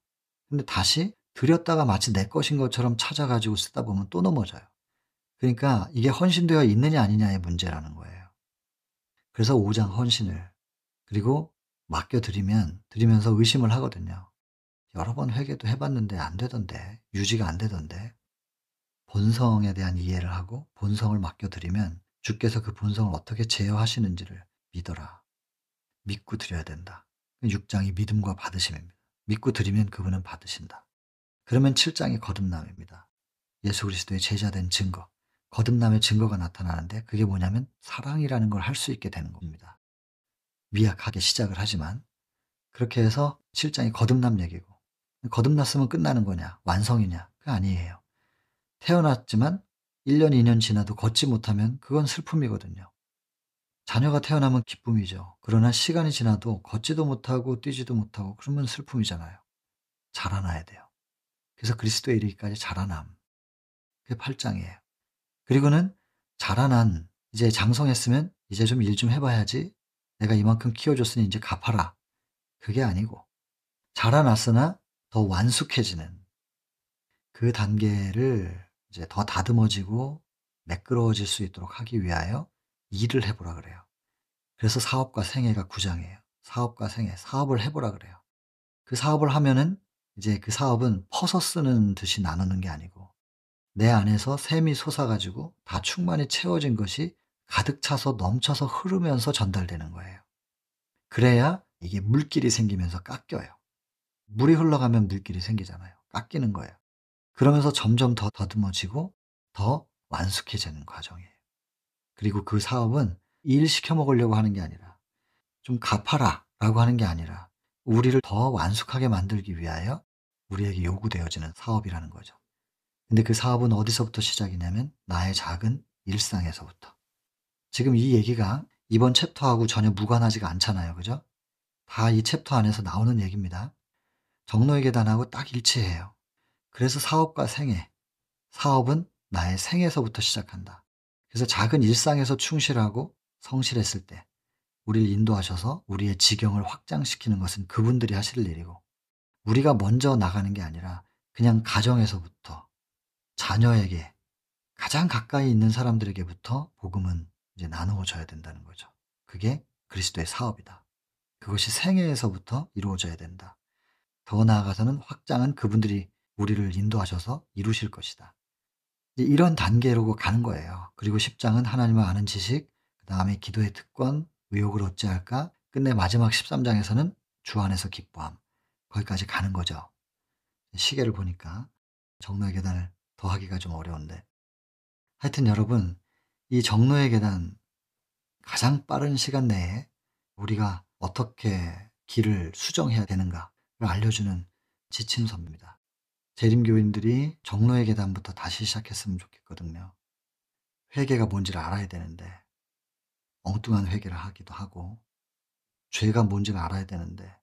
근데 다시 들였다가 마치 내 것인 것처럼 찾아 가지고 쓰다 보면 또 넘어져요. 그러니까 이게 헌신되어 있느냐 아니냐의 문제라는 거예요. 그래서 5장 헌신을, 그리고 맡겨드리면 드리면서 의심을 하거든요. 여러 번 회개도 해 봤는데 안 되던데, 유지가 안 되던데. 본성에 대한 이해를 하고 본성을 맡겨드리면 주께서 그 본성을 어떻게 제어하시는지를 믿어라. 믿고 드려야 된다. 6장이 믿음과 받으심입니다. 믿고 드리면 그분은 받으신다. 그러면 7장이 거듭남입니다. 예수 그리스도의 제자된 증거. 거듭남의 증거가 나타나는데 그게 뭐냐면 사랑이라는 걸 할 수 있게 되는 겁니다. 미약하게 시작을 하지만 그렇게 해서 7장이 거듭남 얘기고, 거듭났으면 끝나는 거냐? 완성이냐? 그게 아니에요. 태어났지만 1년, 2년 지나도 걷지 못하면 그건 슬픔이거든요. 자녀가 태어나면 기쁨이죠. 그러나 시간이 지나도 걷지도 못하고 뛰지도 못하고 그러면 슬픔이잖아요. 자라나야 돼요. 그래서 그리스도에 이르기까지 자라남. 그게 8장이에요. 그리고는 자라난, 이제 장성했으면 이제 좀 일 좀 해봐야지. 내가 이만큼 키워줬으니 이제 갚아라. 그게 아니고 자라났으나 더 완숙해지는 그 단계를 이제 더 다듬어지고 매끄러워질 수 있도록 하기 위하여 일을 해보라 그래요. 그래서 사업과 생애가 9장이에요. 사업과 생애, 사업을 해보라 그래요. 그 사업을 하면은 이제 그 사업은 퍼서 쓰는 듯이 나누는 게 아니고 내 안에서 샘이 솟아가지고 다 충만히 채워진 것이 가득 차서 넘쳐서 흐르면서 전달되는 거예요. 그래야 이게 물길이 생기면서 깎여요. 물이 흘러가면 물길이 생기잖아요. 깎이는 거예요. 그러면서 점점 더 더듬어지고 더 완숙해지는 과정이에요. 그리고 그 사업은 일 시켜 먹으려고 하는 게 아니라, 좀 갚아라 라고 하는 게 아니라 우리를 더 완숙하게 만들기 위하여 우리에게 요구되어지는 사업이라는 거죠. 근데 그 사업은 어디서부터 시작이냐면 나의 작은 일상에서부터. 지금 이 얘기가 이번 챕터하고 전혀 무관하지가 않잖아요. 그죠? 다 이 챕터 안에서 나오는 얘기입니다. 정노의 계단하고 딱 일치해요. 그래서 사업과 생애, 사업은 나의 생에서부터 시작한다. 그래서 작은 일상에서 충실하고 성실했을 때 우리를 인도하셔서 우리의 지경을 확장시키는 것은 그분들이 하실 일이고, 우리가 먼저 나가는 게 아니라 그냥 가정에서부터 자녀에게, 가장 가까이 있는 사람들에게부터 복음은 이제 나누어져야 된다는 거죠. 그게 그리스도의 사업이다. 그것이 생애에서부터 이루어져야 된다. 더 나아가서는 확장은 그분들이 우리를 인도하셔서 이루실 것이다. 이제 이런 단계로 가는 거예요. 그리고 10장은 하나님을 아는 지식, 그다음에 기도의 특권, 의욕을 어찌할까, 끝내 마지막 13장에서는 주 안에서 기뻐함. 거기까지 가는 거죠. 시계를 보니까 정노의 계단을 더하기가 좀 어려운데, 하여튼 여러분, 이 정노의 계단 가장 빠른 시간 내에 우리가 어떻게 길을 수정해야 되는가를 알려주는 지침서입니다. 재림교인들이 정노의 계단부터 다시 시작했으면 좋겠거든요. 회개가 뭔지를 알아야 되는데 엉뚱한 회개를 하기도 하고, 죄가 뭔지를 알아야 되는데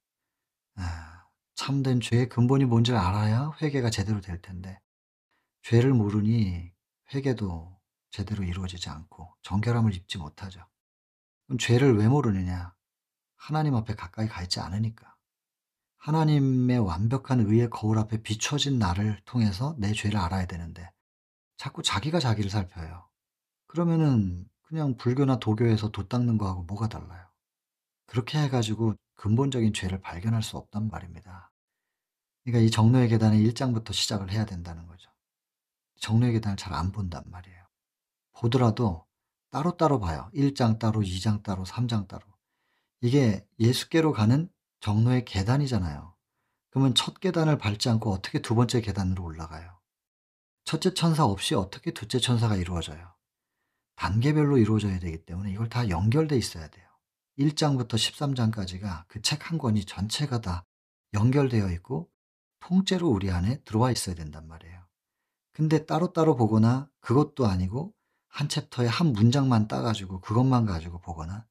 참된 죄의 근본이 뭔지를 알아야 회개가 제대로 될 텐데, 죄를 모르니 회개도 제대로 이루어지지 않고 정결함을 입지 못하죠. 그럼 죄를 왜 모르느냐? 하나님 앞에 가까이 가 있지 않으니까. 하나님의 완벽한 의의 거울 앞에 비춰진 나를 통해서 내 죄를 알아야 되는데 자꾸 자기가 자기를 살펴요. 그러면은 그냥 불교나 도교에서 돛 닦는 거하고 뭐가 달라요? 그렇게 해 가지고 근본적인 죄를 발견할 수 없단 말입니다. 그러니까 이 정로의 계단의 1 장부터 시작을 해야 된다는 거죠. 정로의 계단을 잘 안 본단 말이에요. 보더라도 따로따로 봐요. 1장 따로, 2장 따로, 3장 따로. 이게 예수께로 가는 정로의 계단이잖아요. 그러면 첫 계단을 밟지 않고 어떻게 두 번째 계단으로 올라가요? 첫째 천사 없이 어떻게 둘째 천사가 이루어져요? 단계별로 이루어져야 되기 때문에 이걸 다 연결돼 있어야 돼요. 1 장부터 13 장까지가 그 책 한 권이 전체가 다 연결되어 있고 통째로 우리 안에 들어와 있어야 된단 말이에요. 근데 따로따로 보거나 그것도 아니고 한 챕터에 한 문장만 따 가지고 그것만 가지고 보거나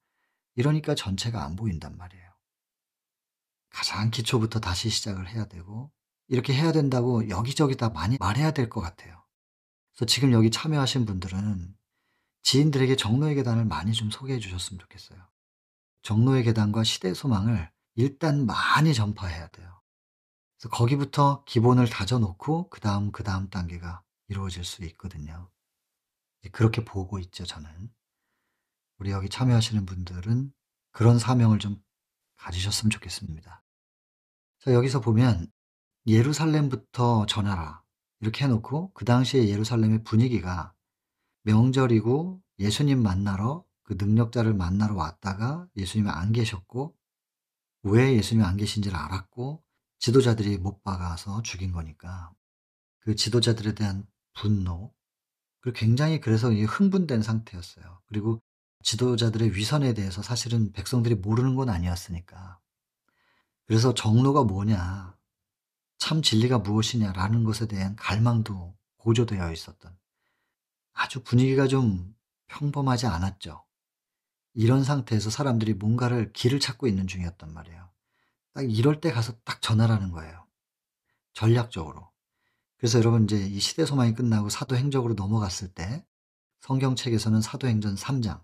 이러니까 전체가 안 보인단 말이에요. 가장 기초부터 다시 시작을 해야 되고, 이렇게 해야 된다고 여기저기 다 많이 말해야 될 것 같아요. 그래서 지금 여기 참여하신 분들은 지인들에게 정로의 계단을 많이 좀 소개해 주셨으면 좋겠어요. 정로의 계단과 시대 소망을 일단 많이 전파해야 돼요. 그래서 거기부터 기본을 다져 놓고 그다음 단계가 이루어질 수 있거든요. 그렇게 보고 있죠, 저는. 우리 여기 참여하시는 분들은 그런 사명을 좀 가지셨으면 좋겠습니다. 자, 여기서 보면 "예루살렘부터 전하라." 이렇게 해 놓고 그 당시에 예루살렘의 분위기가 명절이고 예수님 만나러, 그 능력자를 만나러 왔다가 예수님이 안 계셨고, 왜 예수님이 안 계신지를 알았고 지도자들이 못 박아서 죽인 거니까 그 지도자들에 대한 분노, 그리고 굉장히 그래서 이게 흥분된 상태였어요. 그리고 지도자들의 위선에 대해서 사실은 백성들이 모르는 건 아니었으니까. 그래서 정로가 뭐냐, 참 진리가 무엇이냐라는 것에 대한 갈망도 고조되어 있었던, 아주 분위기가 좀 평범하지 않았죠. 이런 상태에서 사람들이 뭔가를 길을 찾고 있는 중이었단 말이에요. 딱 이럴 때 가서 딱 전하라는 거예요, 전략적으로. 그래서 여러분 이제 이 시대 소망이 끝나고 사도행적으로 넘어갔을 때 성경책에서는 사도행전 3 장,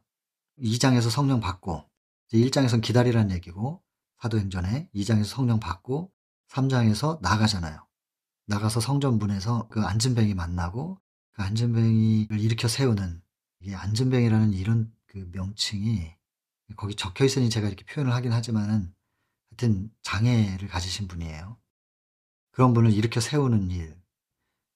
2 장에서 성령 받고, 이제 1 장에서는 기다리라는 얘기고, 사도행전에 2 장에서 성령 받고 3 장에서 나가잖아요. 나가서 성전문에서 그 앉은뱅이 만나고 그 앉은뱅이를 일으켜 세우는, 이게 앉은뱅이라는 이런 그 명칭이 거기 적혀 있으니 제가 이렇게 표현을 하긴 하지만은 하여튼 장애를 가지신 분이에요. 그런 분을 일으켜 세우는 일.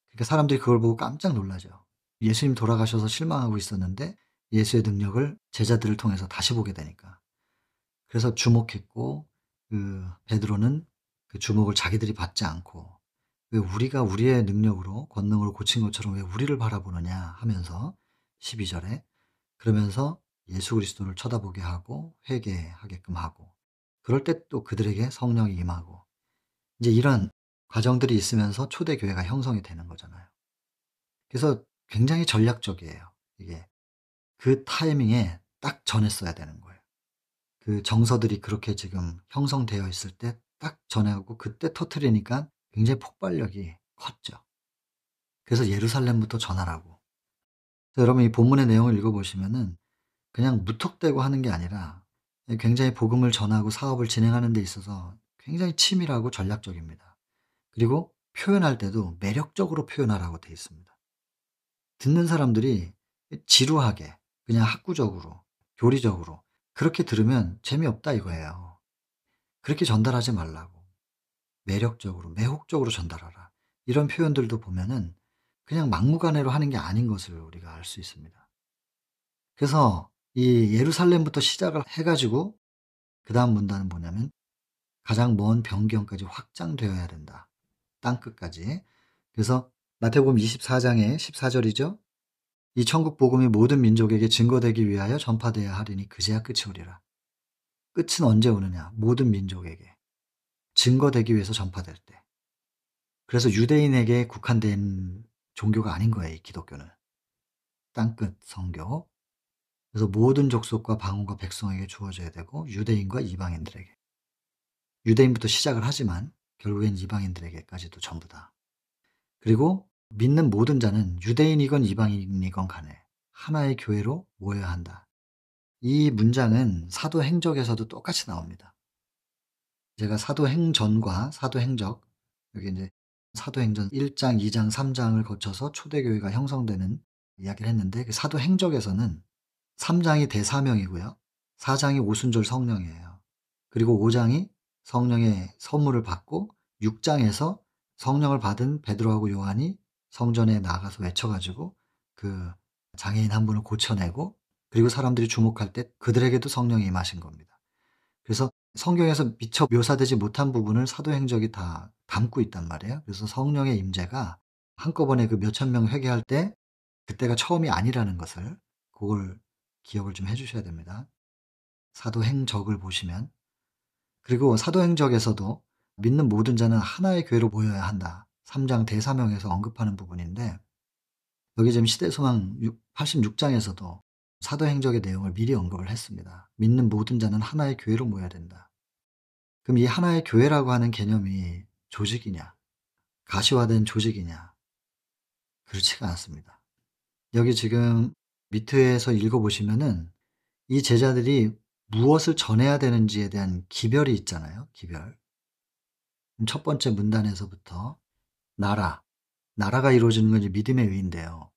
그러니까 사람들이 그걸 보고 깜짝 놀라죠. 예수님 돌아가셔서 실망하고 있었는데 예수의 능력을 제자들을 통해서 다시 보게 되니까. 그래서 주목했고, 그 베드로는 그 주목을 자기들이 받지 않고 "왜 우리가 우리의 능력으로 권능으로 고친 것처럼 왜 우리를 바라보느냐." 하면서 12 절에 그러면서 예수 그리스도를 쳐다보게 하고 회개하게끔 하고, 그럴 때 또 그들에게 성령이 임하고, 이제 이런 과정들이 있으면서 초대교회가 형성이 되는 거잖아요. 그래서 굉장히 전략적이에요 이게. 그 타이밍에 딱 전했어야 되는 거예요. 그 정서들이 그렇게 지금 형성되어 있을 때 딱 전하고 그때 터뜨리니까 굉장히 폭발력이 컸죠. 그래서 예루살렘부터 전하라고. 여러분 이 본문의 내용을 읽어 보시면은 그냥 무턱대고 하는 게 아니라 굉장히 복음을 전하고 사업을 진행하는 데 있어서 굉장히 치밀하고 전략적입니다. 그리고 표현할 때도 매력적으로 표현하라고 돼 있습니다. 듣는 사람들이 지루하게 그냥 학구적으로 교리적으로 그렇게 들으면 재미없다 이거예요. 그렇게 전달하지 말라고. 매력적으로 매혹적으로 전달하라. 이런 표현들도 보면은 그냥 막무가내로 하는 게 아닌 것을 우리가 알 수 있습니다. 그래서 이 예루살렘부터 시작을 해 가지고 그다음 문단은 뭐냐면 가장 먼 변경까지 확장되어야 된다. 땅끝까지. 그래서 마태복음 24장의 14절이죠. 이 천국 복음이 모든 민족에게 증거되기 위하여 전파되어야 하리니 그제야 끝이 오리라. 끝은 언제 오느냐? 모든 민족에게 증거되기 위해서 전파될 때. 그래서 유대인에게 국한된 종교가 아닌 거예요, 이 기독교는. 땅끝 선교. 그래서 모든 족속과 방언과 백성에게 주어져야 되고 유대인과 이방인들에게. 유대인부터 시작을 하지만 결국엔 이방인들에게까지도 전부 다. 그리고 믿는 모든 자는 유대인이건 이방인이건 간에 하나의 교회로 모여야 한다. 이 문장은 사도행적에서도 똑같이 나옵니다. 제가 사도행전과 사도행적 여기 이제 사도행전 1장, 2장, 3장을 거쳐서 초대교회가 형성되는 이야기를 했는데 그 사도행적에서는 3장이 대사명이고요. 4장이 오순절 성령이에요. 그리고 5장이 성령의 선물을 받고 6장에서 성령을 받은 베드로하고 요한이 성전에 나가서 외쳐 가지고 그 장애인 한 분을 고쳐내고 그리고 사람들이 주목할 때 그들에게도 성령이 임하신 겁니다. 그래서 성경에서 미처 묘사되지 못한 부분을 사도행적이 다 담고 있단 말이에요. 그래서 성령의 임재가 한꺼번에 그 몇천 명 회개할 때 그때가 처음이 아니라는 것을 그걸 기억을 좀 해 주셔야 됩니다. 사도행적을 보시면. 그리고 사도행적에서도 믿는 모든 자는 하나의 교회로 모여야 한다. 3장 대사명에서 언급하는 부분인데 여기 지금 시대소망 86장에서도 사도행적의 내용을 미리 언급을 했습니다. 믿는 모든 자는 하나의 교회로 모여야 된다. 그럼 이 하나의 교회라고 하는 개념이 조직이냐, 가시화된 조직이냐? 그렇지가 않습니다. 여기 지금 밑에서 읽어보시면은 이 제자들이 무엇을 전해야 되는지에 대한 기별이 있잖아요. 기별. 첫 번째 문단에서부터 나라가 이루어지는 건 이제 믿음의 의인데요.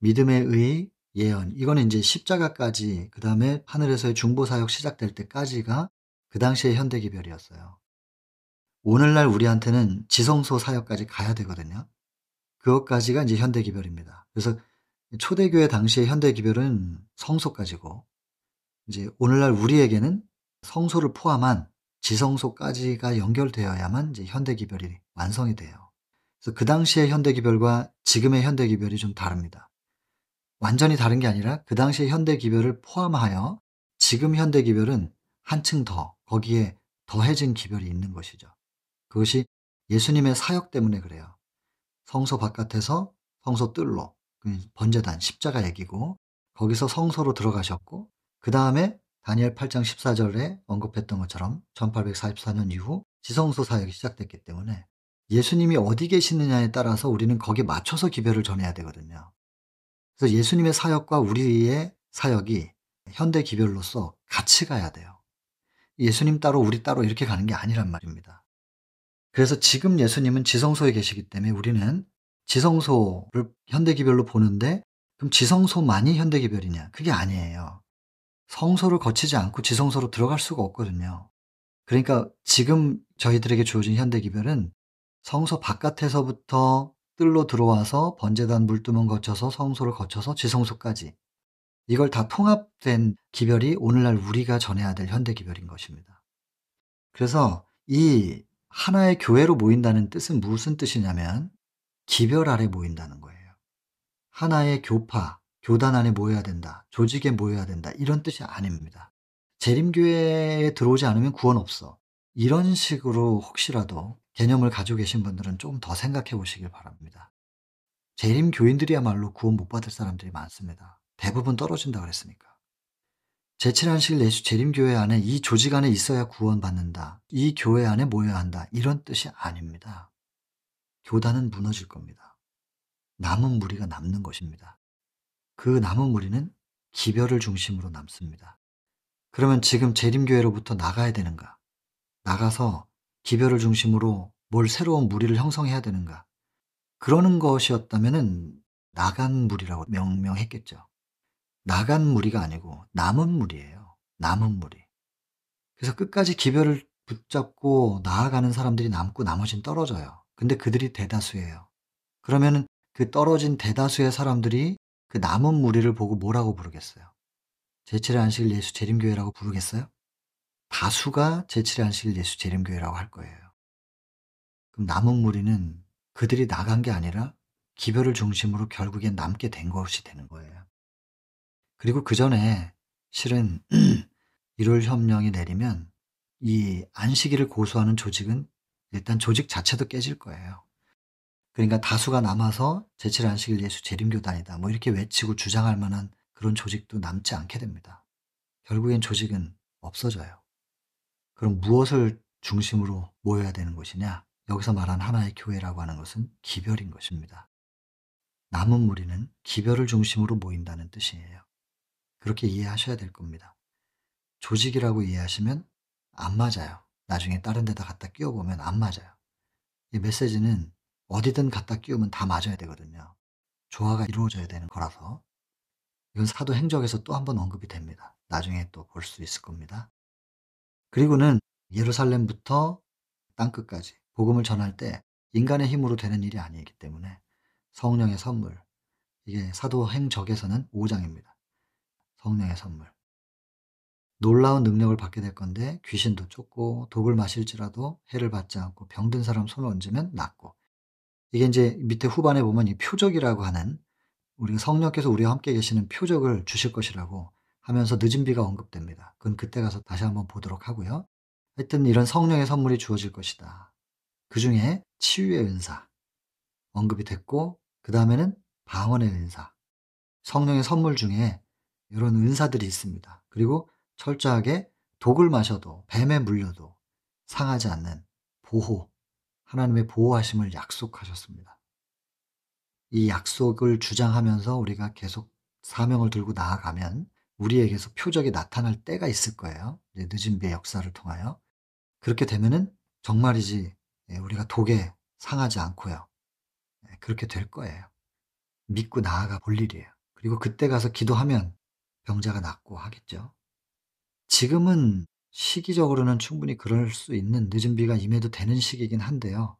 믿음의 의, 예언. 이거는 이제 십자가까지 그다음에 하늘에서의 중보 사역 시작될 때까지가 그 당시의 현대 기별이었어요. 오늘날 우리한테는 지성소 사역까지 가야 되거든요. 그것까지가 이제 현대 기별입니다. 그래서 초대교회 당시의 현대 기별은 성소까지고 이제 오늘날 우리에게는 성소를 포함한 지성소까지가 연결되어야만 이제 현대 기별이 완성이 돼요. 그래서 그 당시의 현대 기별과 지금의 현대 기별이 좀 다릅니다. 완전히 다른 게 아니라 그 당시의 현대 기별을 포함하여 지금 현대 기별은 한층 더 거기에 더해진 기별이 있는 것이죠. 그것이 예수님의 사역 때문에 그래요. 성소 바깥에서 성소 뜰로 그 번제단 십자가 얘기고 거기서 성소로 들어가셨고 그다음에 다니엘 8장 14절에 언급했던 것처럼 1844년 이후 지성소 사역이 시작됐기 때문에 예수님이 어디 계시느냐에 따라서 우리는 거기에 맞춰서 기별을 전해야 되거든요. 그래서 예수님의 사역과 우리의 사역이 현대 기별로서 같이 가야 돼요. 예수님 따로 우리 따로 이렇게 가는 게 아니란 말입니다. 그래서 지금 예수님은 지성소에 계시기 때문에 우리는 지성소를 현대 기별로 보는데 그럼 지성소만이 현대 기별이냐? 그게 아니에요. 성소를 거치지 않고 지성소로 들어갈 수가 없거든요. 그러니까 지금 저희들에게 주어진 현대 기별은 성소 바깥에서부터 뜰로 들어와서 번제단 물두멍 거쳐서 성소를 거쳐서 지성소까지 이걸 다 통합된 기별이 오늘날 우리가 전해야 될 현대 기별인 것입니다. 그래서 이 하나의 교회로 모인다는 뜻은 무슨 뜻이냐면 기별 아래 모인다는 거예요. 하나의 교파, 교단 안에 모여야 된다. 조직에 모여야 된다. 이런 뜻이 아닙니다. 재림교회에 들어오지 않으면 구원 없어. 이런 식으로 혹시라도 개념을 가지고 계신 분들은 좀 더 생각해 보시길 바랍니다. 재림 교인들이야말로 구원 못 받을 사람들이 많습니다. 대부분 떨어진다 그랬으니까. 제7안식 예수 재림교회 안에 이 조직 안에 있어야 구원받는다. 이 교회 안에 모여야 한다. 이런 뜻이 아닙니다. 교단은 무너질 겁니다. 남은 무리가 남는 것입니다. 그 남은 무리는 기별을 중심으로 남습니다. 그러면 지금 재림교회로부터 나가야 되는가? 나가서 기별을 중심으로 뭘 새로운 무리를 형성해야 되는가? 그러는 것이었다면은 나간 무리라고 명명했겠죠. 나간 무리가 아니고 남은 무리예요. 남은 무리. 그래서 끝까지 기별을 붙잡고 나아가는 사람들이 남고 나머지는 떨어져요. 근데 그들이 대다수예요. 그러면은 그 떨어진 대다수의 사람들이 그 남은 무리를 보고 뭐라고 부르겠어요? 제7의 안식일 예수 재림교회라고 부르겠어요? 다수가 제7의 안식일 예수 재림교회라고 할 거예요. 그럼 남은 무리는 그들이 나간 게 아니라 기별을 중심으로 결국엔 남게 된 것이 되는 거예요. 그리고 그전에 실은 일월 협령이 내리면 이 안식일을 고수하는 조직은 일단 조직 자체도 깨질 거예요. 그러니까 다수가 남아서 제7 안식일 예수 재림교단이다 뭐 이렇게 외치고 주장할 만한 그런 조직도 남지 않게 됩니다. 결국엔 조직은 없어져요. 그럼 무엇을 중심으로 모여야 되는 것이냐? 여기서 말한 하나의 교회라고 하는 것은 기별인 것입니다. 남은 무리는 기별을 중심으로 모인다는 뜻이에요. 그렇게 이해하셔야 될 겁니다. 조직이라고 이해하시면 안 맞아요. 나중에 다른 데다 갖다 끼워보면 안 맞아요. 이 메시지는 어디든 갖다 끼우면 다 맞아야 되거든요. 조화가 이루어져야 되는 거라서. 이건 사도행적에서 또 한 번 언급이 됩니다. 나중에 또 볼 수 있을 겁니다. 그리고는 예루살렘부터 땅끝까지 복음을 전할 때 인간의 힘으로 되는 일이 아니기 때문에 성령의 선물, 이게 사도행적에서는 5장입니다. 성령의 선물. 놀라운 능력을 받게 될 건데 귀신도 쫓고 독을 마실지라도 해를 받지 않고 병든 사람 손을 얹으면 낫고, 이게 이제 밑에 후반에 보면 이 표적이라고 하는, 우리가 성령께서 우리와 함께 계시는 표적을 주실 것이라고 하면서 늦은 비가 언급됩니다. 그건 그때 가서 다시 한번 보도록 하고요. 하여튼 이런 성령의 선물이 주어질 것이다. 그중에 치유의 은사 언급이 됐고, 그 다음에는 방언의 은사, 성령의 선물 중에 이런 은사들이 있습니다. 그리고 철저하게 독을 마셔도 뱀에 물려도 상하지 않는 보호, 하나님의 보호하심을 약속하셨습니다. 이 약속을 주장하면서 우리가 계속 사명을 들고 나아가면 우리에게서 표적이 나타날 때가 있을 거예요. 이제 늦은 비의 역사를 통하여. 그렇게 되면은 정말이지, 우리가 독에 상하지 않고요. 그렇게 될 거예요. 믿고 나아가 볼 일이에요. 그리고 그때 가서 기도하면 병자가 낫고 하겠죠. 지금은 시기적으로는 충분히 그럴 수 있는, 늦은 비가 임해도 되는 시기이긴 한데요.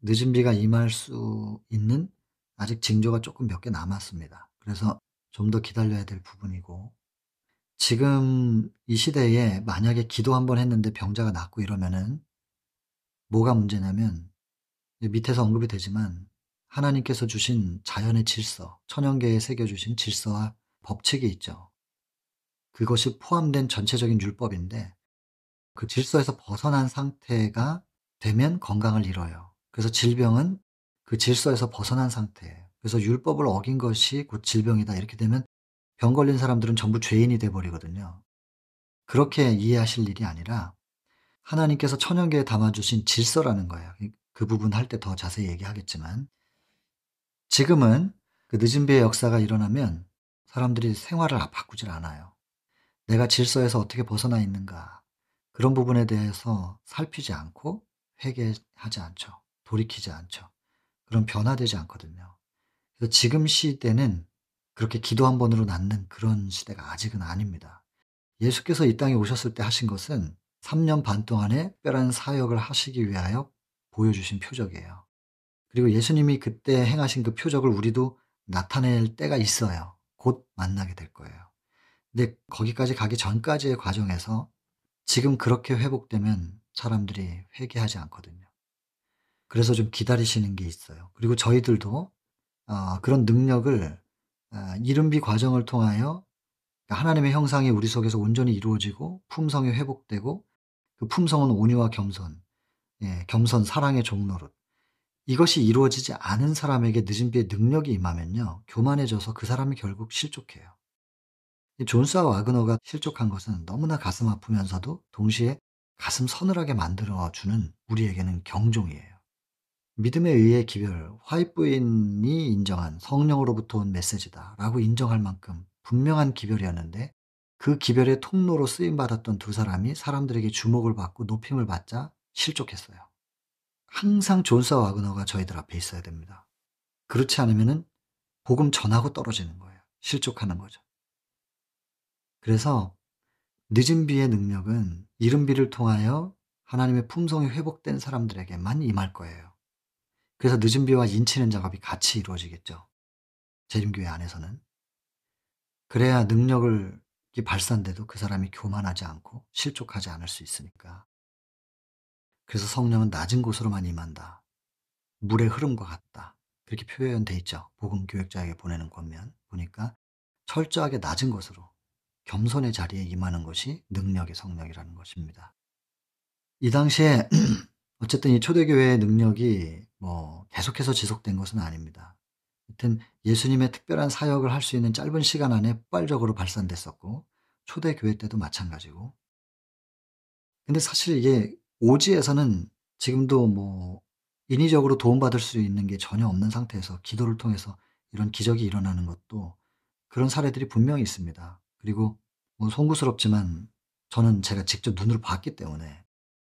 늦은 비가 임할 수 있는 아직 징조가 조금 몇 개 남았습니다. 그래서 좀 더 기다려야 될 부분이고, 지금 이 시대에 만약에 기도 한번 했는데 병자가 낫고 이러면은 뭐가 문제냐면, 밑에서 언급이 되지만 하나님께서 주신 자연의 질서, 천연계에 새겨주신 질서와 법칙이 있죠. 그것이 포함된 전체적인 율법인데 그 질서에서 벗어난 상태가 되면 건강을 잃어요. 그래서 질병은 그 질서에서 벗어난 상태예요. 그래서 율법을 어긴 것이 곧 질병이다 이렇게 되면 병 걸린 사람들은 전부 죄인이 돼 버리거든요. 그렇게 이해하실 일이 아니라 하나님께서 천연계에 담아 주신 질서라는 거예요. 그 부분 할 때 더 자세히 얘기하겠지만, 지금은 그 늦은 비의 역사가 일어나면 사람들이 생활을 바꾸질 않아요. 내가 질서에서 어떻게 벗어나 있는가, 그런 부분에 대해서 살피지 않고 회개하지 않죠. 돌이키지 않죠. 그럼 변화되지 않거든요. 그래서 지금 시대는 그렇게 기도 한 번으로 낫는 그런 시대가 아직은 아닙니다. 예수께서 이 땅에 오셨을 때 하신 것은 3년 반 동안의 특별한 사역을 하시기 위하여 보여주신 표적이에요. 그리고 예수님이 그때 행하신 그 표적을 우리도 나타낼 때가 있어요. 곧 만나게 될 거예요. 근데 거기까지 가기 전까지의 과정에서 지금 그렇게 회복되면 사람들이 회개하지 않거든요. 그래서 좀 기다리시는 게 있어요. 그리고 저희들도 그런 능력을 이른비 과정을 통하여 하나님의 형상이 우리 속에서 온전히 이루어지고 품성이 회복되고, 그 품성은 온유와 겸손, 예, 겸손, 사랑의 종노릇. 이것이 이루어지지 않은 사람에게 늦은 비의 능력이 임하면요, 교만해져서 그 사람이 결국 실족해요. 이 존스와 와그너가 실족한 것은 너무나 가슴 아프면서도 동시에 가슴 서늘하게 만들어주는 우리에게는 경종이에요. 믿음에 의해 기별, 화이트부인이 인정한 성령으로부터 온 메시지다라고 인정할 만큼 분명한 기별이었는데, 그 기별의 통로로 쓰임받았던 두 사람이 사람들에게 주목을 받고 높임을 받자 실족했어요. 항상 존스와 와그너가 저희들 앞에 있어야 됩니다. 그렇지 않으면은 복음 전하고 떨어지는 거예요. 실족하는 거죠. 그래서 늦은 비의 능력은 이른 비를 통하여 하나님의 품성이 회복된 사람들에게만 임할 거예요. 그래서 늦은 비와 인치는 작업이 같이 이루어지겠죠. 재림교회 안에서는. 그래야 능력을 발산돼도 그 사람이 교만하지 않고 실족하지 않을 수 있으니까. 그래서 성령은 낮은 곳으로만 임한다. 물의 흐름과 같다. 그렇게 표현돼 있죠. 복음 교역자에게 보내는 권면 보니까 철저하게 낮은 곳으로 겸손의 자리에 임하는 것이 능력의 성령이라는 것입니다. 이 당시에 어쨌든 이 초대교회의 능력이 뭐 계속해서 지속된 것은 아닙니다. 하여튼 예수님의 특별한 사역을 할 수 있는 짧은 시간 안에 폭발적으로 발산됐었고, 초대교회 때도 마찬가지고. 근데 사실 이게 오지에서는 지금도 뭐 인위적으로 도움받을 수 있는 게 전혀 없는 상태에서 기도를 통해서 이런 기적이 일어나는 것도, 그런 사례들이 분명히 있습니다. 그리고 뭐 송구스럽지만 저는 제가 직접 눈으로 봤기 때문에,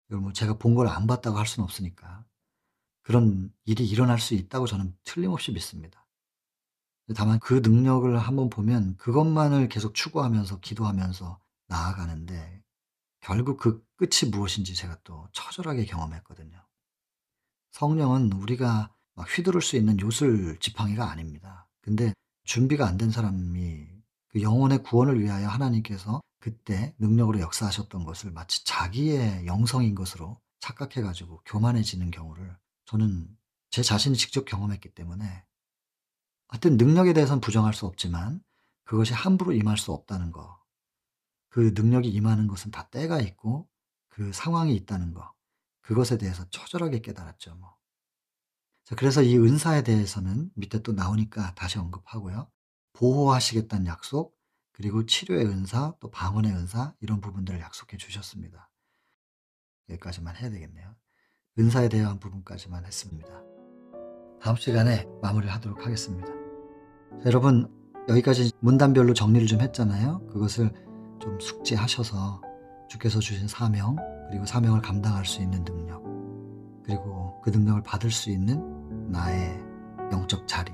이걸 뭐 제가 본 걸 안 봤다고 할 수는 없으니까 그런 일이 일어날 수 있다고 저는 틀림없이 믿습니다. 다만 그 능력을 한번 보면 그것만을 계속 추구하면서 기도하면서 나아가는데, 결국 그 끝이 무엇인지 제가 또 처절하게 경험했거든요. 성령은 우리가 막 휘두를 수 있는 요술 지팡이가 아닙니다. 근데 준비가 안 된 사람이 그 영혼의 구원을 위하여 하나님께서 그때 능력으로 역사하셨던 것을 마치 자기의 영성인 것으로 착각해 가지고 교만해지는 경우를 저는 제 자신이 직접 경험했기 때문에, 하여튼 능력에 대해서는 부정할 수 없지만 그것이 함부로 임할 수 없다는 거, 그 능력이 임하는 것은 다 때가 있고 그 상황이 있다는 거, 그것에 대해서 처절하게 깨달았죠 뭐. 자, 그래서 이 은사에 대해서는 밑에 또 나오니까 다시 언급하고요. 보호하시겠다는 약속, 그리고 치료의 은사, 또 방언의 은사, 이런 부분들을 약속해 주셨습니다. 여기까지만 해야 되겠네요. 은사에 대한 부분까지만 했습니다. 다음 시간에 마무리를 하도록 하겠습니다. 자, 여러분, 여기까지 문단별로 정리를 좀 했잖아요. 그것을 좀 숙지하셔서 주께서 주신 사명, 그리고 사명을 감당할 수 있는 능력, 그리고 그 능력을 받을 수 있는 나의 영적 자리,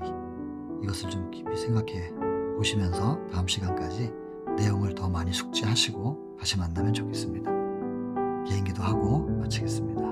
이것을 좀 깊이 생각해 보시면서 다음 시간까지 내용을 더 많이 숙지하시고 다시 만나면 좋겠습니다. 개인기도 하고 마치겠습니다.